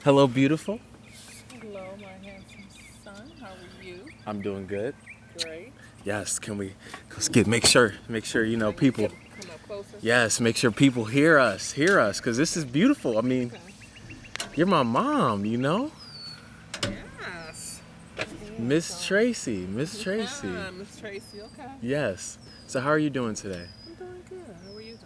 Hello, beautiful. Hello, my handsome son. How are you? I'm doing good. Great. Yes, can we let's get make sure Bring you people. come up closer. Yes, make sure people hear us, cause this is beautiful. I mean, Okay. you're my mom, Yes. Yeah. Miss Tracy, Miss Tracy. Miss Tracy. Okay. Yes. So how are you doing today? I'm doing good. How are you doing?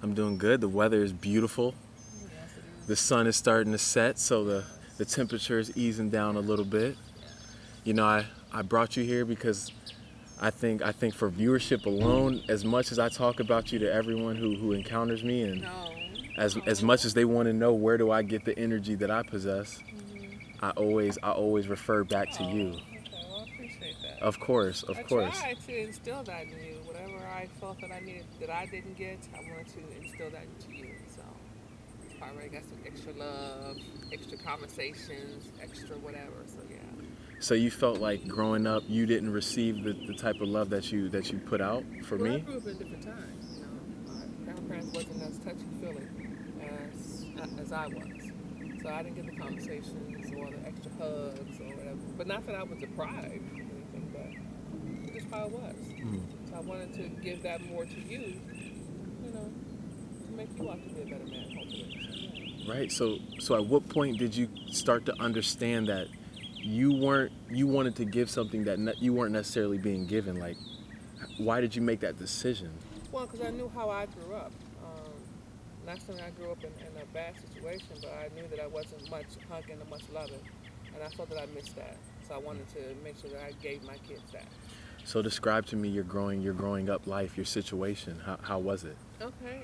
I'm doing good. The weather is beautiful. Yes, it The is. sun is starting to set, so the Yes. temperature is easing down a little bit. Yes. I brought you here because I think for viewership alone, as much as I talk about you to everyone who encounters me, and No. as much as they want to know where do I get the energy that I possess, Mm-hmm. I always refer back to Oh. you. Okay. Well, I appreciate that. Of course, I of course. tried to instill that in you. Whatever I felt that I needed that I didn't get, I wanted to instill that into you. So. Already got some extra love, extra conversations, extra whatever. So yeah. So you felt like growing up you didn't receive the type of love that you put out for Well, I me? grew up in different times. You know, my grandparents wasn't as touchy feely as I was, so I didn't get the conversations or the extra hugs or whatever. But not that I was deprived or anything, but just how it was. Mm. So I wanted to give that more to you. You know, to make you out to be a better man, hopefully. So yeah. Right. So at what point did you start to understand that you wanted to give something that you weren't necessarily being given? Like, why did you make that decision? Well, because I knew how I grew up. Not saying I grew up in a bad situation, but I knew that I wasn't much hugging and much loving, and I felt that I missed that. So I wanted to make sure that I gave my kids that. So describe to me your growing up life, your situation. How was it? Okay.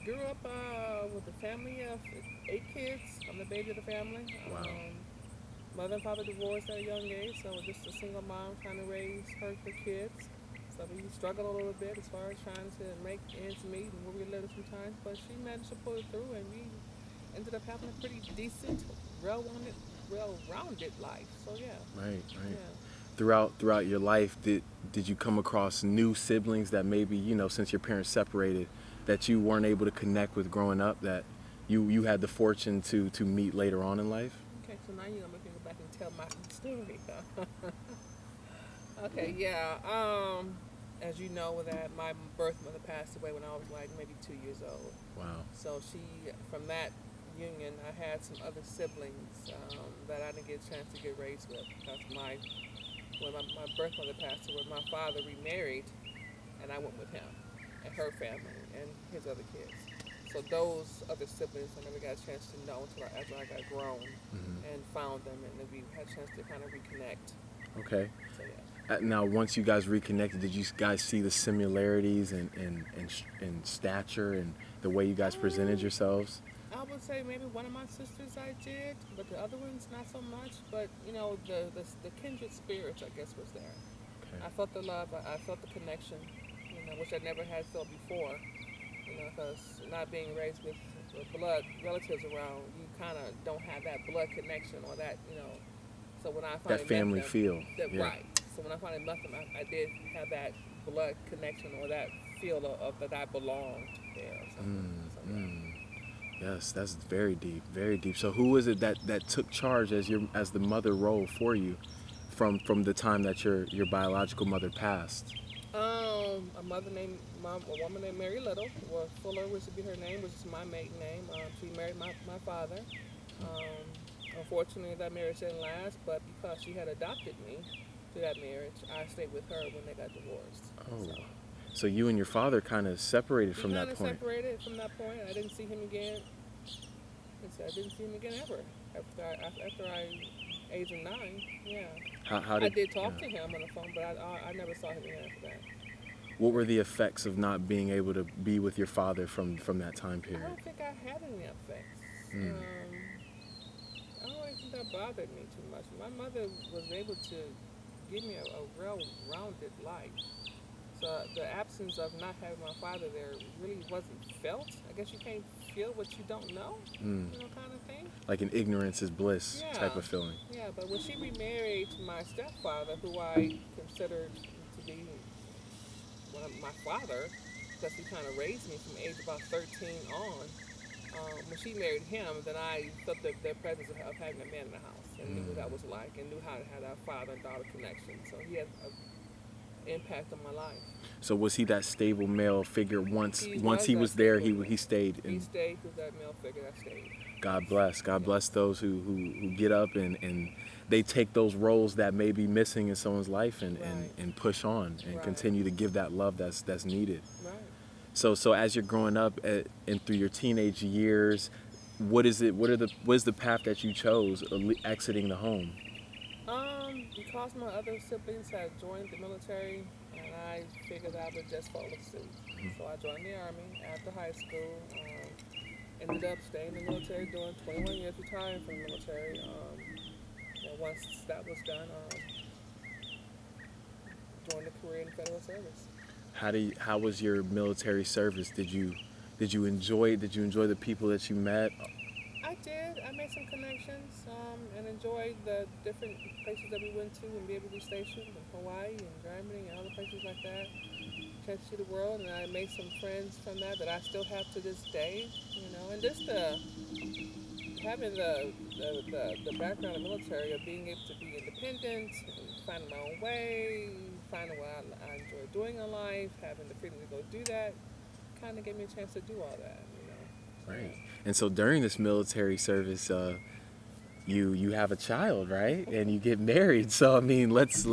Grew up with a family of 8 kids. I'm the baby of the family. Wow. Mother and father divorced at a young age, so just a single mom trying to raise her kids. So we struggled a little bit as far as trying to make ends meet and where we lived sometimes, but she managed to pull it through, and we ended up having a pretty decent, well-rounded, well-rounded life. So yeah, Right, right. yeah. Throughout your life, did you come across new siblings that maybe, since your parents separated, that you weren't able to connect with growing up, that you had the fortune to meet later on in life? Okay, so now you're gonna make me go back and tell my story. Okay, yeah. As you know, that my birth mother passed away when I was like maybe 2 years old. Wow. So from that union, I had some other siblings that I didn't get a chance to get raised with because when my birth mother passed away, my father remarried, and I went with him and her family and his other kids. So those other siblings I never got a chance to know until after I got grown Hmm. and found them, and then we had a chance to kind of reconnect. Okay. So yeah. Now, once you guys reconnected, did you guys see the similarities in stature and the way you guys presented Um, yourselves? I would say maybe one of my sisters I did, but the other ones not so much. But the kindred spirits I guess was there. Okay. I felt the love. I felt the connection. Which I never had felt before. Because not being raised with blood relatives around, you kind of don't have that blood connection or that. So when I That finally met family them, feel. that Yeah. right. So when I finally met them, I did have that blood connection or that feel of that I belonged there or something. Mm, So yeah. mm. Yes, that's very deep, very deep. So who was it that took charge as the mother role for you from the time that your biological mother passed? A woman named Mary Little, or Fuller, which would be her name, which is my maiden name. She married my father. Um, Unfortunately, that marriage didn't last, but because she had adopted me to that marriage, I stayed with her when they got divorced. Oh, So so you and your father kind of separated we from kind that of point. separated from that point. I didn't see him again. I didn't see him again ever after I age of 9. Yeah, How I did did yeah. talk to him on the phone, but I never saw him again after that. What were the effects of not being able to be with your father from that time I period? don't think I had any effects. Mm. I don't really think that bothered me too much. My mother was able to give me a well-rounded life. So the absence of not having my father there really wasn't felt. I guess you can't feel what you don't know, Mm. kind of thing. Like an ignorance is bliss type Yeah, of feeling. yeah. But when she remarried to my stepfather, who I considered to be my father, because he kind of raised me from age about 13 on. When she married him, then I felt the presence of having a man in the house and knew what that was like and knew how to have that father and daughter connection. So he had an impact on my life. So was he that stable male figure He once was he that was there, stable. he stayed? He And stayed with that male figure that stayed. God bless. God bless those who get up and they take those roles that may be missing in someone's life Right. and push on and Right. continue to give that love that's needed. Right. So as you're growing up and through your teenage years, what is it? What is the path that you chose exiting the home? Because my other siblings had joined the military, and I figured I would just follow suit. So I joined the Army after high school. Ended up staying in the military, doing 21 years, retiring from the military. Once that was done, joined a career in federal service. How was your military service? Did you enjoy it? Did you enjoy the people that you met? I did. I made some connections and enjoyed the different places that we went to and be able to be stationed in Hawaii and Germany and other places like that. Chance to see the world, and I made some friends from that I still have to this day. And just having the background of the military of being able to be independent and finding my own way, finding what I enjoy doing in life, having the freedom to go do that, kind of gave me a chance to do all that. So, Right. And so during this military service, you have a child, right? And you get married. So I mean, let's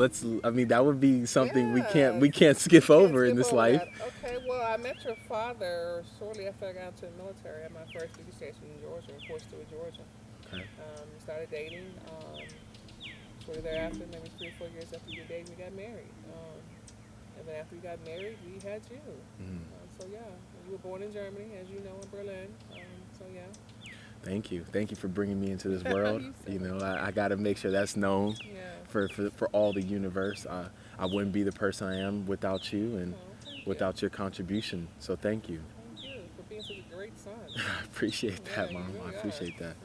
I mean that would be something yeah, we can't skip can't over in skip this over life. that. Okay, well, I met your father shortly after I got into the military at my first duty station in Georgia, in Fort Stewart, Georgia. Okay. We started dating. Shortly thereafter, maybe 3 or 4 years after we dated, we got married. And then after we got married, we had you. Mm. So yeah, you were born in Germany, as you know, in Berlin. So yeah. Thank you. Thank you for bringing me into this world. You I got to make sure that's known Yeah. for all the universe. I wouldn't be the person I am without you and Thank without your contribution. So thank you. Thank you for being such a great son. I appreciate that, Yeah, Mom. you I really appreciate are. that.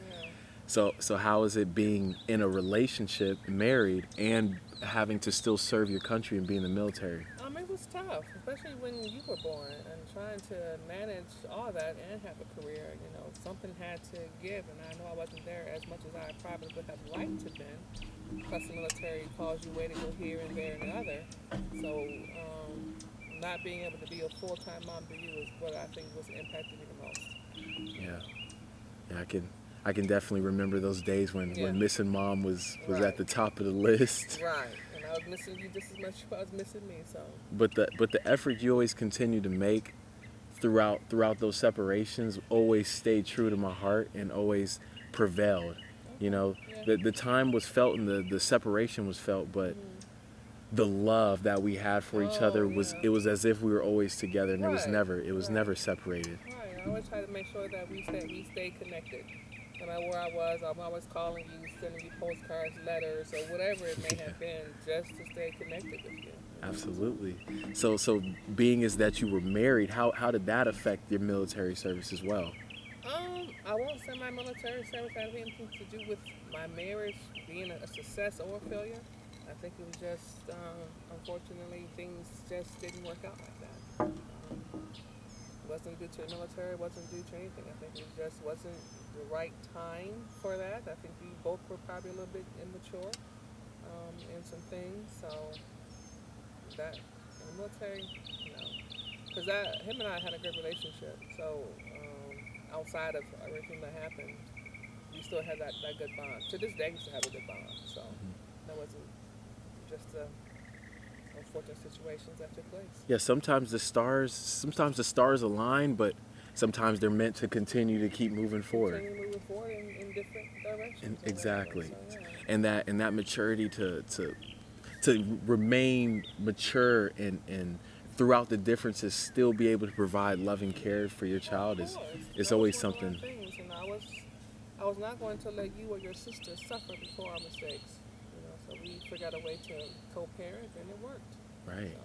Yeah. So how is it being in a relationship, married, and having to still serve your country and be in the military? It was tough, especially when you were born and trying to manage all that and have a career. Something had to give, and I know I wasn't there as much as I probably would have liked to have been. Plus, the military calls you away to go here and there and the other. So, not being able to be a full-time mom to you is what I think was impacting me the most. Yeah, yeah, I can definitely remember those days when missing Mom was Right. at the top of the list. Right, and I was missing you just as much as I was missing me. So. But the effort you always continue to make throughout those separations always stayed true to my heart and always prevailed. Yeah. The time was felt and the separation was felt, but the love that we had for each other it was as if we were always together, and it was never separated. Right. I always try to make sure that we stay connected. No matter where I was, I'm always calling you, sending you postcards, letters, or whatever it may have been, just to stay connected with you. Absolutely. So being as that you were married, how did that affect your military service as well? I won't say my military service had anything to do with my marriage being a success or a failure. I think it was just, unfortunately, things just didn't work out like that. It wasn't due to the military, it wasn't due to anything. I think it just wasn't the right time for that. I think we both were probably a little bit immature in some things. So that in the military, because him and I had a good relationship. So outside of everything that happened, we still had that good bond. To this day, we still have a good bond. So that wasn't just the unfortunate situations that took place. Yeah, sometimes the stars align, but sometimes they're meant to continue to keep moving forward. Continue moving forward in different directions. Exactly. So, yeah. And that maturity to remain mature and throughout the differences still be able to provide loving care for your child is always something. Things, I was not going to let you or your sister suffer before our mistakes. So we figured out a way to co-parent, and it worked. Right,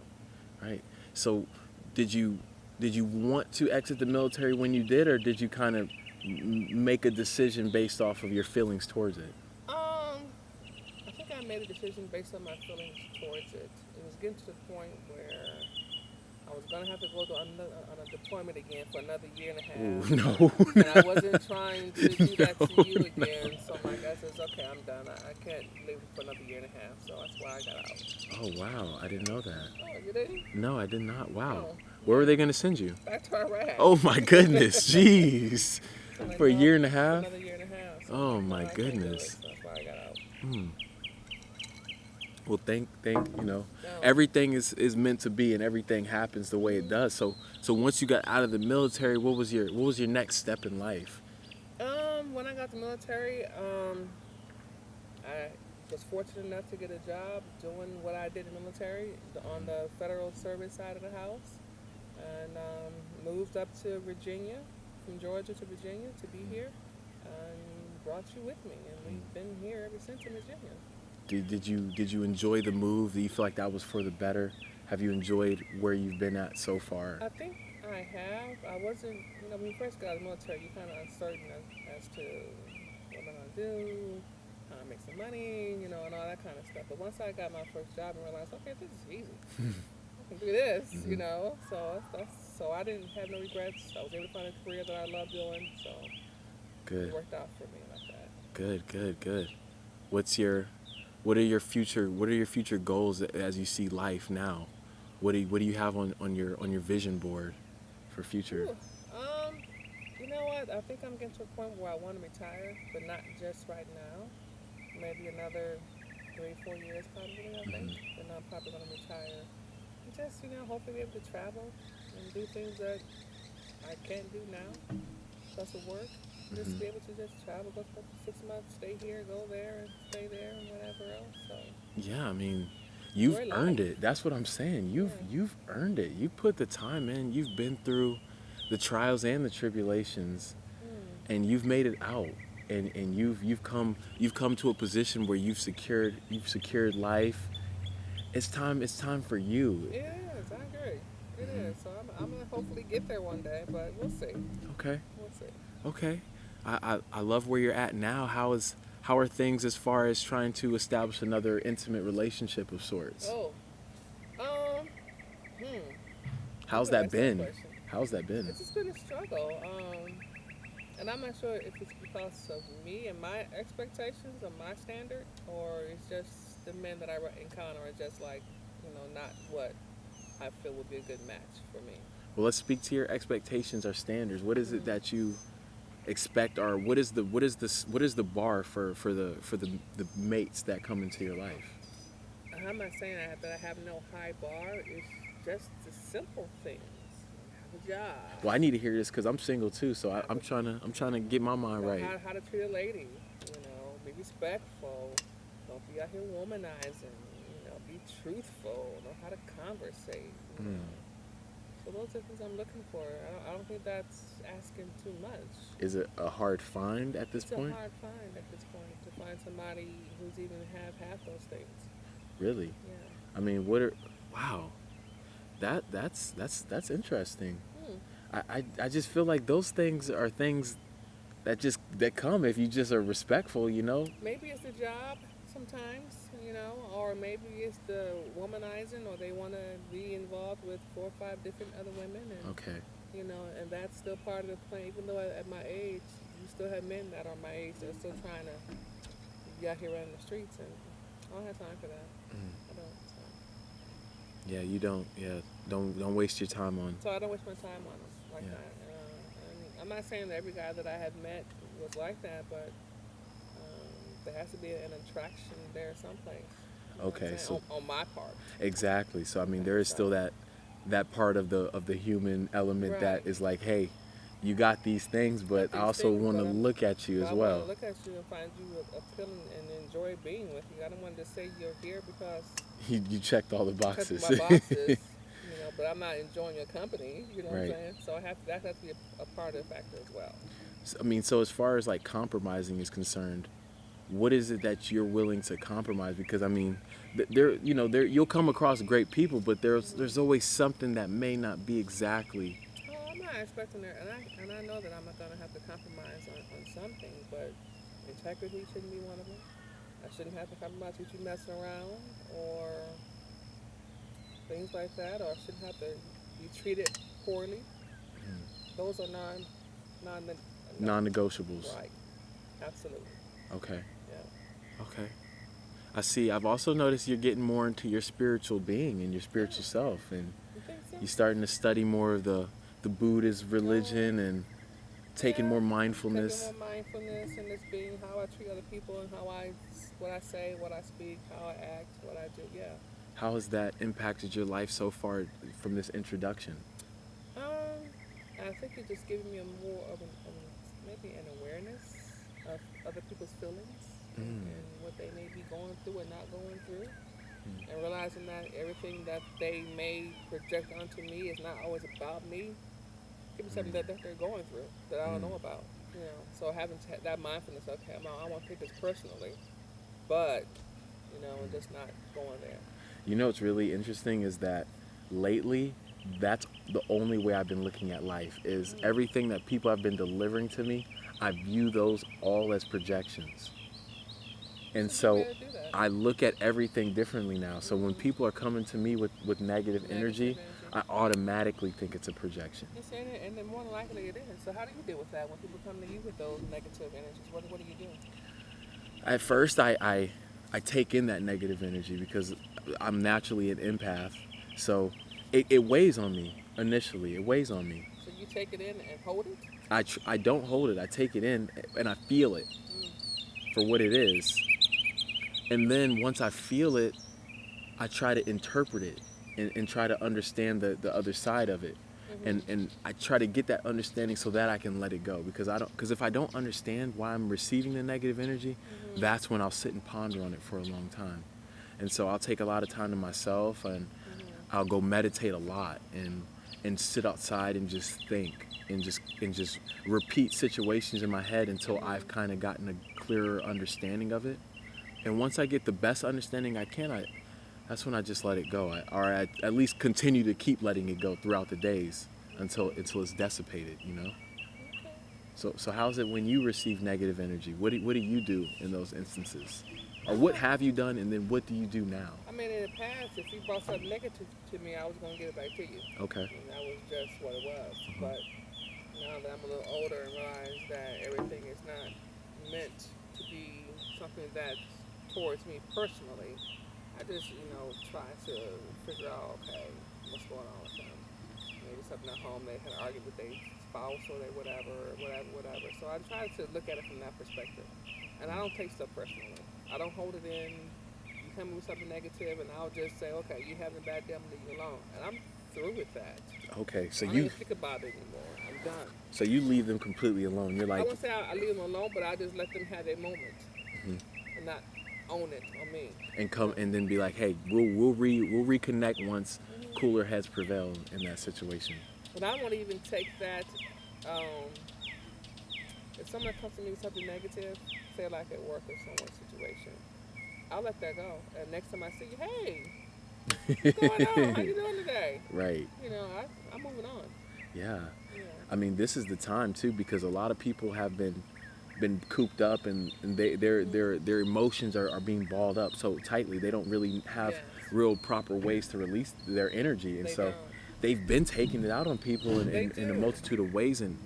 right. So, did you want to exit the military when you did, or did you kind of make a decision based off of your feelings towards it? I think I made a decision based on my feelings towards it. It was getting to the point where I was gonna have to go to on a deployment again for another year and a Ooh, half, no. and I wasn't trying to do that to you No. again. So my guy says, "Okay, I'm done. I can't live for another year and a half." So that's why I got out. Oh, wow. I didn't know that. Oh, you didn't? No, I did not. Wow. Oh, Where were yeah. they going to send you? Back to Iraq. Oh, my goodness. Jeez. So like, For a no, year and a for half? another year and a half. So Oh, no, my I can't do it. goodness. So that's why I got out. Hmm. Well, No. everything is meant to be, and everything happens the way it does. So once you got out of the military, what was your next step in life? When I got the military, I was fortunate enough to get a job doing what I did in the military on the federal service side of the house, and moved up to Virginia, from Georgia to Virginia to be here, and brought you with me, and we've been here ever since in Virginia. Did you enjoy the move? Do you feel like that was for the better? Have you enjoyed where you've been at so far? I think I have. I wasn't, when you first got out of the military, you're kind of uncertain as to what am I going to do, how to make some money, and all that kind of stuff. But once I got my first job and realized, okay, this is easy. I can do this, So I didn't have no regrets. I was able to find a career that I love doing, so Good, it worked out for me like that. good. What are your future goals as you see life now? What do you have on your vision board for future? Ooh, um, you know what? I think I'm getting to a point where I want to retire, but not just right now. Maybe another 3, 4 years probably, I think. Hmm. Then I'm probably going to retire. And just, hopefully be able to travel and do things that I can't do now because of work. Just Hmm. be able to just travel, go for 6 months, stay here, go there, and stay there, and whatever else. So Yeah, I mean, you've enjoy earned life. it. That's what I'm saying. You've Yeah. you've earned it. You put the time in. You've been through the trials and the tribulations, Hmm. and you've made it out. And you've come to a position where you've secured life. It's time for you. It is. I agree. It Hmm. is. So I'm gonna hopefully get there one day, but we'll see. Okay. We'll see. Okay. I love where you're at now. How are things as far as trying to establish another intimate relationship of sorts? Oh. Um. Hmm. That's How's an that excellent been? question. How's that been? It's just been a struggle. And I'm not sure if it's because of me and my expectations or my standard, or it's just the men that I encounter are just like, not what I feel would be a good match for me. Well, let's speak to your expectations or standards. What is it Hmm. that you expect, or what is the bar for the mates that come into your life? I'm not saying that I have no high bar. It's just the simple things. Have a Well, I job. need to hear this because I'm single too, so Have I'm a, trying to get my mind know right. how to treat a lady. Be respectful. Don't be out here womanizing. Be truthful. Know how to conversate. Mm. So those are things I'm looking for. I don't think that's asking too much. Is it a hard find at this It's a point? hard find at this point to find somebody who's even have half those things. Really? Yeah. I mean, wow, that's interesting. Hmm. I just feel like those things are things that come if you just are respectful. Maybe it's the job sometimes, or maybe it's the womanizing, or they want to be involved with 4 or 5 different other women, Okay. and that's still part of the plan. Even though at my age, you still have men that are my age that are still trying to be out here running the streets, and I don't have time for that. Mm. I don't. So, Yeah, you don't. Yeah, don't waste your time on. so I don't waste my time on them like Yeah. that. And I'm not saying that every guy that I have met was like that, but there has to be an attraction there someplace. You know what I'm Okay, saying? so On my part. exactly. So I mean, Okay, there is still so that part of the human element right, that is like, hey, you got these things, got but I these also things, want to but look at you as I want to well. look at you and find you appealing and enjoy being with you. I don't want to say you're here because You checked all the you check boxes. my boxes, but I'm not enjoying your company. You know what I'm Right. saying? So that has to be a part of the factor as well. I mean, so as far as like compromising is concerned, what is it that you're willing to compromise? Because I mean, there you'll come across great people, but there's Mm-hmm. always something that may not be exactly. Oh, I'm not expecting that, and I know that I'm not gonna have to compromise on some things, but integrity shouldn't be one of them. I shouldn't have to compromise with you messing around or things like that, or I shouldn't have to you treat it poorly, Mm. those are non, Non-negotiables. right. Absolutely. Okay. Yeah. Okay. I see. I've also noticed you're getting more into your spiritual being and your spiritual Yeah. self, and You think so? you're starting to study more of the Buddhist religion and taking Yeah. more Taking mindfulness. more mindfulness and just being how I treat other people and what I say, what I speak, how I act, what I do. Yeah. How has that impacted your life so far from this introduction? Um, I think it's just giving me a more of maybe an awareness of other people's feelings Mm. and what they may be going through or not going through, Mm. and realizing that everything that they may project onto me is not always about me. Could be something Mm. that they're going through that I don't Mm. know about. So having that mindfulness, okay, I won't take this personally, but and just not going there. You know what's really interesting is that lately, that's the only way I've been looking at life is Mm. everything that people have been delivering to me, I view those all as projections. And It's a good way so to do that. I look at everything differently now. So when people are coming to me with negative Negative energy, energy. I automatically think it's a projection. Yes, and then more than likely it is. So how do you deal with that when people come to you with those negative energies? What do you do? At first, I take in that negative energy because I'm naturally an empath. So it weighs on me initially. It weighs on me. So you take it in and hold it? I don't hold it. I take it in and I feel it Mm. for what it is. And then once I feel it, I try to interpret it and try to understand the other side of it. Mm-hmm. And I try to get that understanding so that I can let it go because if I don't understand why I'm receiving the negative energy, Mm-hmm. that's when I'll sit and ponder on it for a long time. And so I'll take a lot of time to myself and Mm-hmm. I'll go meditate a lot and sit outside and just think and just repeat situations in my head until I've Mm-hmm. kind of gotten a clearer understanding of it. And once I get the best understanding I can, that's when I just let it go, or I at least continue to keep letting it go throughout the days Okay. until it's dissipated. Okay. So how's it when you receive negative energy? What do you do in those instances, or what Um, have you done, and then what do you do now? I mean, in the past, if you brought something negative to me, I was gonna give it back to you, Okay. and that was just what it was. Mhm. But now that I'm a little older and realize that everything is not meant to be something that's towards me personally, I just, try to figure out, okay, what's going on with them. Maybe something at home, they had argued with their spouse or they whatever. So I try to look at it from that perspective. And I don't take stuff personally. I don't hold it in. You come with something negative and I'll just say, okay, you having a bad day, I'm gonna leave you alone. And I'm through with that. Okay. I don't even think about it anymore. I'm done. So you leave them completely alone. You're I like, wouldn't say I leave them alone, but I just let them have their moment mhm, and not own it on me. and You come know? and then be like, hey, we'll reconnect once Hmm. cooler heads prevail in that situation. But I won't even take that. Um, if someone comes to me with something negative, say like at work or someone's situation, I'll let that go. And next time I see you, hey, what's going on? How you doing today? Right. I'm moving on. Yeah. Yeah. I mean, this is the time too because a lot of people have been cooped up and their emotions are being balled up so tightly they don't really have Yes. real proper ways to release their energy, and They so don't. they've been taking it out on people They in a do. multitude of ways, and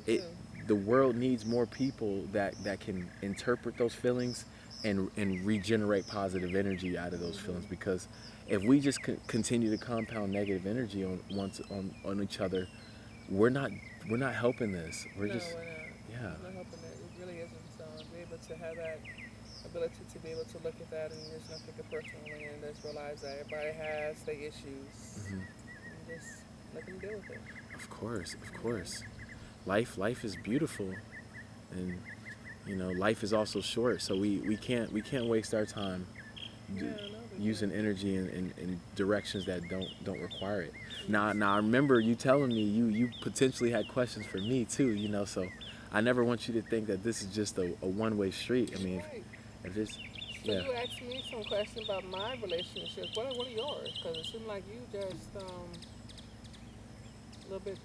They it do. the world needs more people that can interpret those feelings and regenerate positive energy out of those feelings, Hmm. because if we just continue to compound negative energy on each other, we're not we're not helping this. We're No, just we're not. yeah. It's not helping it. It really isn't. So be able to have that ability to be able to look at that and just not take it personally and just realize that everybody has their issues Mhm. and just let them deal with it. Of course, of You know? course. Life is beautiful, and life is also short. So we can't waste our time d- Yeah, no, we using can't. energy in directions that don't require it. Now, Mm. now I remember you telling me you potentially had questions for me too. So I never want you to think that this is just a one-way street. I mean, Right. if it's So yeah. you asked me some questions about my relationships. What are yours? Because it seemed like you just a little bit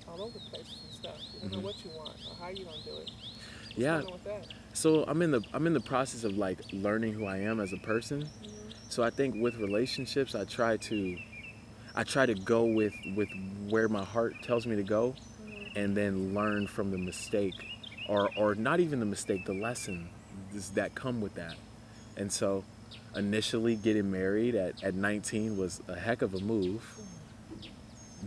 all over the place and stuff. You don't know Hmm. what you want or how you gonna do it. What's Yeah. going on with that? So I'm in the process of like learning who I am as a person. Hmm. So I think with relationships, I try to go with where my heart tells me to go, and then learn from the mistake, or not even the mistake, the lesson that come with that. And so, initially getting married at 19 was a heck of a move, Yes,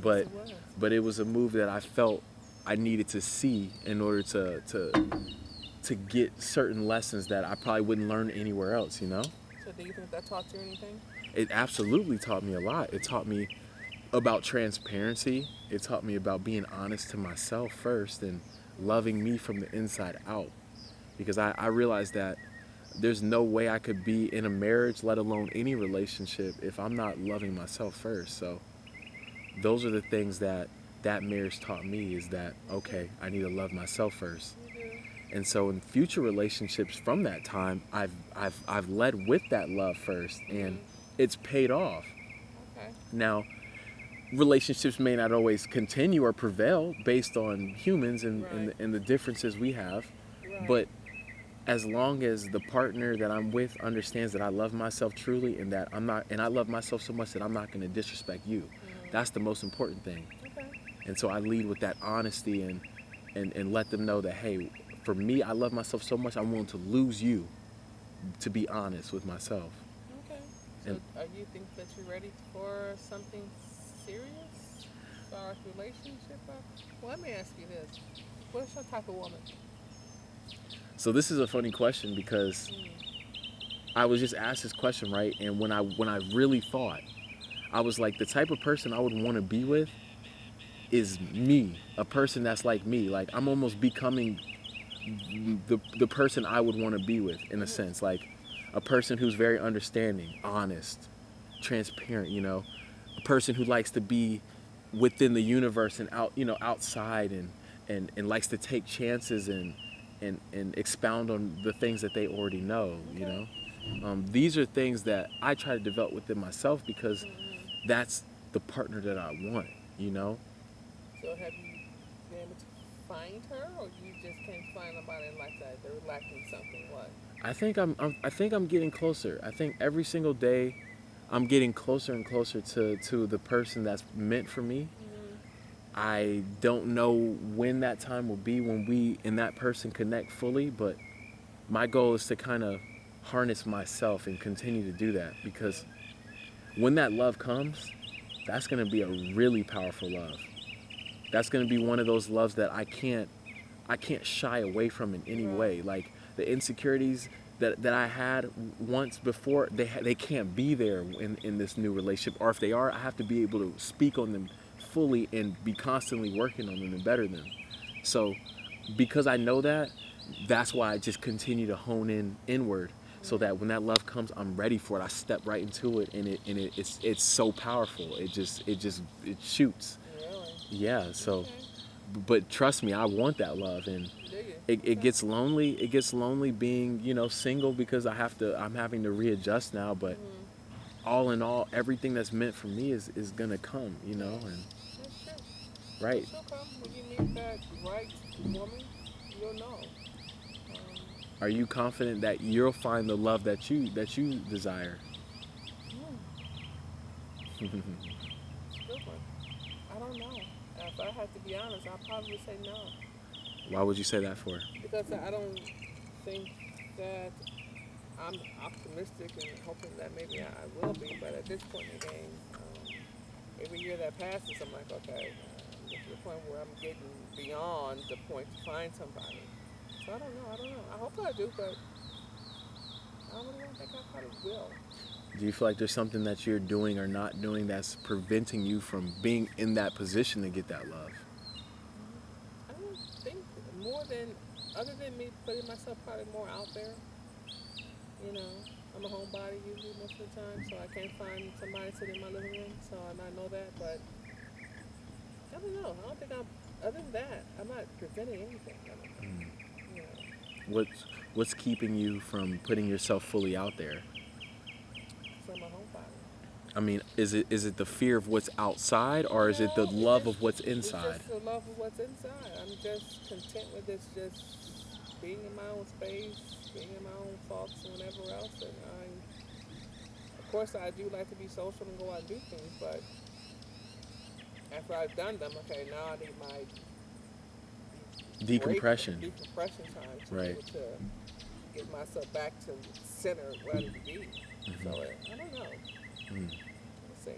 but it was. but it was a move that I felt I needed to see in order to get certain lessons that I probably wouldn't learn anywhere else, you know? So do you think that taught you anything? It absolutely taught me a lot. It taught me about transparency. It taught me about being honest to myself first and loving me from the inside out. Because I realized that there's no way I could be in a marriage, let alone any relationship, if I'm not loving myself first. So those are the things that that marriage taught me, is that, okay, I need to love myself first. You do. And so in future relationships from that time, I've led with that love first, and it's paid off. Okay. Now, relationships may not always continue or prevail based on humans Right. and the differences we have, Right. but as long as the partner that I'm with understands that I love myself truly, and that I'm not, and I love myself so much that I'm not going to disrespect you, that's the most important thing. Okay. And so I lead with that honesty, and let them know that, hey, for me, I love myself so much, I'm willing to lose you to be honest with myself. Okay. So And you think that you're ready for something serious as far as relationship? Well, let me ask you this. What's your type of woman? so this is a funny question, because I was just asked this question, right? And when I really thought, I was like, the type of person I would want to be with is me, a person that's like me. Like, I'm almost becoming the person I would want to be with, in a sense, like a person who's very understanding, honest, transparent, a person who likes to be within the universe and out, outside, and likes to take chances, and expound on the things that they already know, these are things that I try to develop within myself, because that's the partner that I want, you know. So have you been able to find her, or you just can't find nobody like that? They're lacking something. What? I think I'm getting closer. I think every single day I'm getting closer and closer to the person that's meant for me. I don't know when that time will be, when we and that person connect fully, but my goal is to kind of harness myself and continue to do that, because when that love comes, that's going to be a really powerful love. That's going to be one of those loves that I can't shy away from in any Right. way. Like, the insecurities that I had once before, they can't be there in this new relationship. Or if they are, I have to be able to speak on them fully and be constantly working on them and better them. So because I know that, that's why I just continue to hone in inward, so that when that love comes, I'm ready for it. I step right into it, and it's so powerful. It shoots. Really? Yeah. So, Okay. but trust me, I want that love, and Do you? it Okay. gets lonely. It gets lonely being, single, because I'm having to readjust now. But all in all, everything that's meant for me is gonna come, and That's true. And right. she'll come when you meet that right woman. You'll know. Are you confident that you'll find the love that you desire? Hmm, it's a good one. I don't know. If I had to be honest, I'd probably say no, Why would you say that for? because I don't think that I'm optimistic and hoping that maybe I will be. But at this point in the game, every year that passes, I'm like, okay, I'm getting to the point where I'm getting beyond the point to find somebody. So I don't know. I don't know. I hope I do, but I really don't think I probably will. Do you feel like there's something that you're doing or not doing that's preventing you from being in that position to get that love? Mm, I don't think more than other than me putting myself probably more out there. You know, I'm a homebody usually most of the time, so I can't find somebody sitting in my living room. So I might know that, but I don't know. I don't think I'm. Other than that, I'm not preventing anything. I don't think. You know, What's keeping you from putting yourself fully out there? because I'm a homebody. I mean, is it the fear of what's outside, or is it the No, it's love just of what's it's inside? just the love of what's inside. I'm just content with this, just being in my own space, being in my own thoughts and whatever else. And of course, I do like to be social and go out and do things, but After I've done them, okay, now I need my break, Decompression. decompression time to be Right. able to get myself back to center where I need to be. So Hmm. I don't know. Mm. Let's see.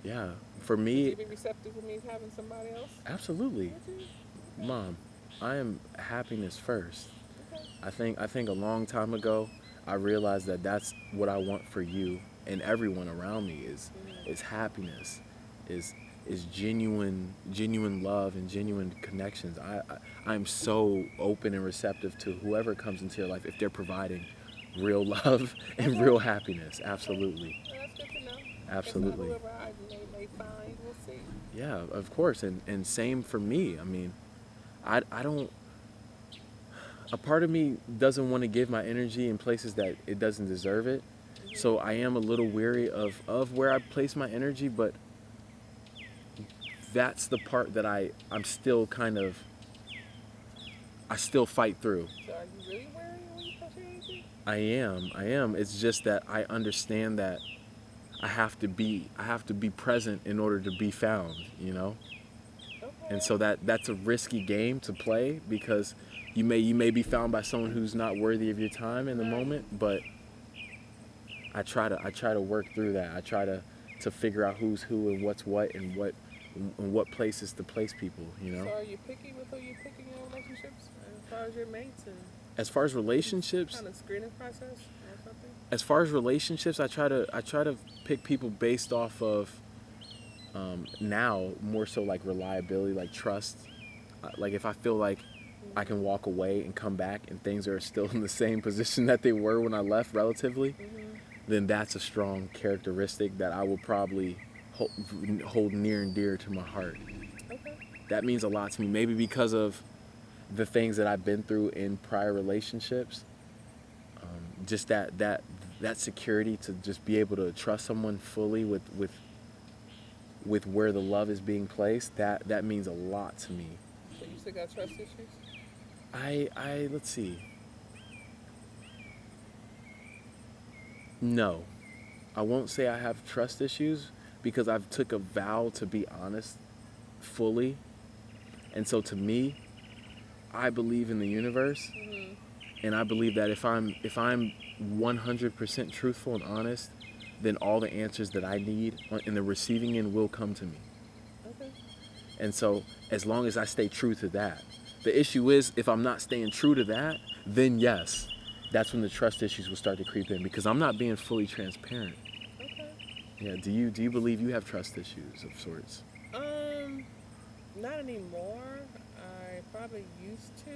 Yeah. For Would me, you be receptive to me having somebody else? absolutely. Would you? Okay. Mom, I am happiness first. Okay. I think a long time ago, I realized that that's what I want for you and everyone around me is Mm-hmm. happiness, is is genuine love and genuine connections. I'm so open and receptive to whoever comes into your life if they're providing real love and Okay. real happiness. Okay. Absolutely. Well, that's good to know. I guess Absolutely. whoever I may find, we'll see. Yeah, of course. And same for me. I mean, I don't a part of me doesn't want to give my energy in places that it doesn't deserve it. So Mm-hmm. I am a little weary of where I place my energy, but that's the part that I'm still kind of I still fight through. So are you really worried when you touch your energy? I am. It's just that I understand that I have to be present in order to be found, you know? And Okay. so that's a risky game to play because you may be found by someone who's not worthy of your time in the Right. moment, but I try to work through that. I try to figure out who's who and what's what and what places to place people. You So know, are you picky with who you're picking in relationships as far as your mates and as far as relationships, kind of screening process or something? I try to pick people based off of now more so like reliability, like trust. Like if I feel like I can walk away and come back and things are still in the same position that they were when I left relatively, Mm-hmm. then that's a strong characteristic that I will probably hold, hold near and dear to my heart. Okay. That means a lot to me. Maybe because of the things that I've been through in prior relationships, just that security to just be able to trust someone fully with where the love is being placed. That means a lot to me. So you still got trust issues? I let's see. No, I won't say I have trust issues because I've took a vow to be honest fully. And so to me, I believe in the universe, Mm-hmm. and I believe that if I'm 100% truthful and honest, then all the answers that I need in the receiving end will come to me. Okay. And so as long as I stay true to that, the issue is if I'm not staying true to that, then yes, that's when the trust issues will start to creep in because I'm not being fully transparent. Okay. Yeah. Do you believe you have trust issues of sorts? Um, Not anymore. I probably used to.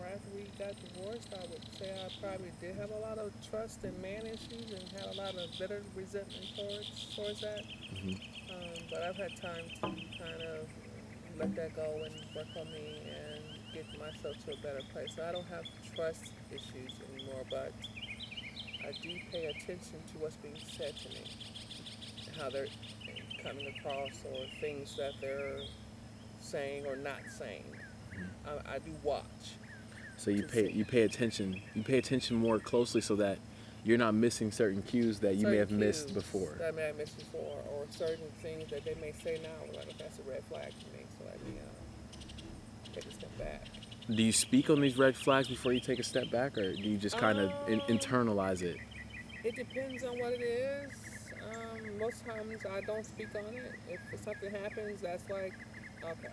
Right after we got divorced, I would say I probably did have a lot of trust and man issues and had a lot of bitter resentment towards that. Hmm. But I've had time to kind of let that go and work on me and get myself to a better place. So I don't have trust issues anymore, but I do pay attention to what's being said to me, how they're coming across, or things that they're saying or not saying. I do watch So you to pay see you pay attention more closely so that you're not missing certain cues that you may certain have missed cues before. that I may have missed before, or certain things that they may say now. Like, that's a red flag for me, so let me take a step back. Do you speak on these red flags before you take a step back, or do you just kind of Um, internalize it? it depends on what it is. Most times I don't speak on it. If something happens, that's like, okay,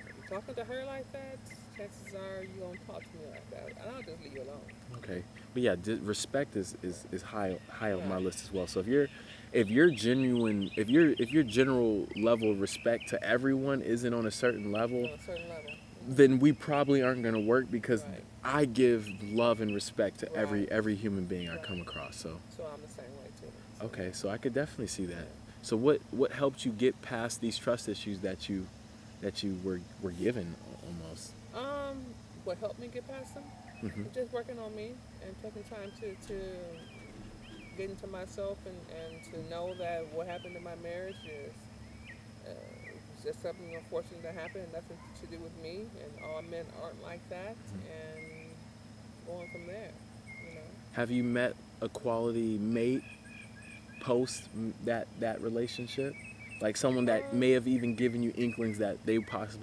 if you're talking to her like that, chances are you don't talk to me like that, and I'll just leave you alone. Okay, but yeah, respect is high on my Right. list as well. So if your general level of respect to everyone isn't on a certain level, On a certain level. then we probably aren't going to work because Right. I give love and respect to Right. every human being I come Right. across. So So I'm the same way too. So okay, so I could definitely see that. yeah. So what helped you get past these trust issues that you were given almost? What helped me get past them? Hmm. Just working on me and taking time to get into myself and to know that what happened in my marriage is it's just something unfortunate that happened, nothing to do with me, and all men aren't like that, and going from there, you know. Have you met a quality mate post that relationship? Like someone that may have even given you inklings that they possibly